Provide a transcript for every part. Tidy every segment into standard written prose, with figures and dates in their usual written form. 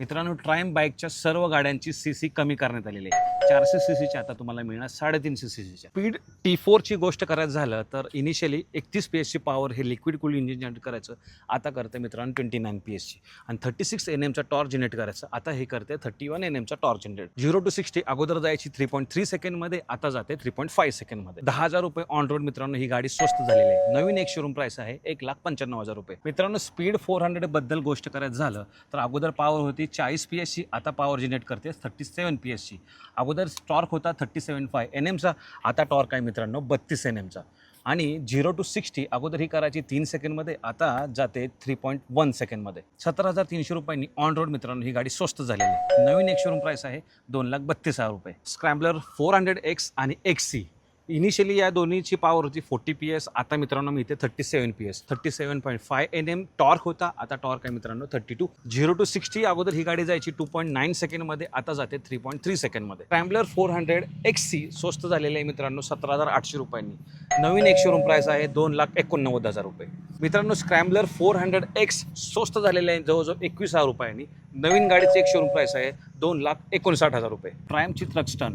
मित्रांनो, ट्रायम बाईकच्या सर्व गाड्यांची सीसी कमी करण्यात आलेली आहे. 400 सीसीच्या आता तुम्हाला मिळणार 350 सीसीच्या. स्पीड T4ची गोष्ट करायचं झालं तर इनिशियली 31 PS ची पॉवर हे लिक्विड कूल इंजिन जनरेट करायचं, आता करते मित्रांनो 29 PS ची. आणि 36 Nm चा टॉर्क जनरेट करायचं, आता हे करते 31 Nm चा टॉर्क जनरेट. 0 to 60 अगोदर जायची 3.3 सेकंडमध्ये, आता जाते 3.5 सेकंडमध्ये. 10,000 रुपये ऑन रोड मित्रांनो ही गाडी स्वस्त झालेली आहे. नवीन एक शोरूम प्राइस आहे 1,95,000 रुपये. मित्रांनो, स्पीड 400 बद्दल गोष्ट करायचं झालं तर अगोदर पॉवर होती 40 PS ची, आता पॉवर जनरेट करते 37 PS ची. अगोदर टॉर्क होता 37.5 Nm चा, आता टॉर्क आहे मित्रांनो 32 Nm चा. आणि 0 to 60 अगोदर ही करायची 3 सेकंडमध्ये, आता जाते 3.1 सेकंडमध्ये. 17,300 रुपयांनी ऑन रोड मित्रांनो ही गाडी स्वस्त झालेली आहे. नवीन एक शोरूम प्राइस आहे 2,32,000 रुपये. स्क्रॅम्बलर 400X आणि XC इनिशियली या दोन्हीची पॉवर होती 40 PS, आता मित्रांनो मी इथे 37 PS. 37.5 Nm टॉर्क होता, आता टॉर्क आहे मित्रांनो 32. 0 to 60 अगोदर ही गाडी जायची 2.9 सेकंडमध्ये, आता जाते 3.3 सेकंडमध्ये. स्क्रॅम्बलर 400XC स्वस्त झालेले आहे मित्रांनो 17,800 रुपयांनी. नवीन एक शोरूम प्राइस आहे 2,89,000 रुपये. मित्रांनो, स्क्रॅम्बलर 400X स्वस्त झालेले आहे जवळजवळ 21,000 रुपयांनी. नवीन गाडीची एक शोरूम प्राइस आहे 2,59,000 रुपये. ट्रायमची थ्रक्स्टन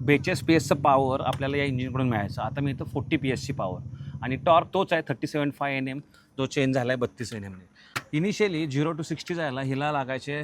42 PS चं पॉवर आपल्याला या इंजिनकडून मिळायचं, आता मी इथं 40 PS ची पॉवर. आणि टॉर्क तोच आहे 37.5 Nm, जो चेंज झाला आहे 32 Nm ने. इनिशियली 0 to 60 जायला हिला लागायचे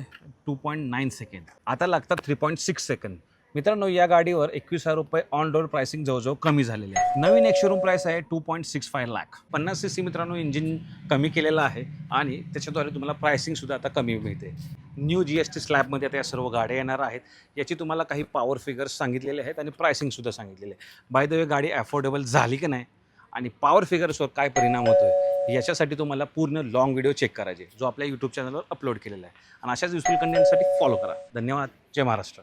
2.9 सेकंड, आता लागतात 3.6 सेकंड. मित्रांनो, या गाडीवर 21,000 रुपये ऑन रोड प्राइसिंग जवळजवळ कमी झालेली आहे. नवीन एक शोरूम प्राइस आहे 2.65 लाख. 50 cc मित्रांनो इंजिन कमी केलेलं आहे आणि त्याच्याद्वारे तुम्हाला प्राइसिंग सुद्धा आता कमी मिळते. न्यू GST स्लॅबमध्ये आता या सर्व गाड्या येणार आहेत. याची तुम्हाला काही पॉवर फिगर्स सांगितलेले आहेत आणि प्राइसिंग सुद्धा सांगितलेले आहे. बाय द वे, गाडी अफोर्डेबल झाली की नाही आणि पॉवर फिगर्सवर काय परिणाम होतोय याच्यासाठी तुम्हाला पूर्ण लॉंग व्हिडिओ चेक करायचे, जो आपल्या यूट्यूब चॅनलवर अपलोड केलेला आहे. आणि अशाच युजफुल कंटेंटसाठी फॉलो करा. धन्यवाद. जय महाराष्ट्र.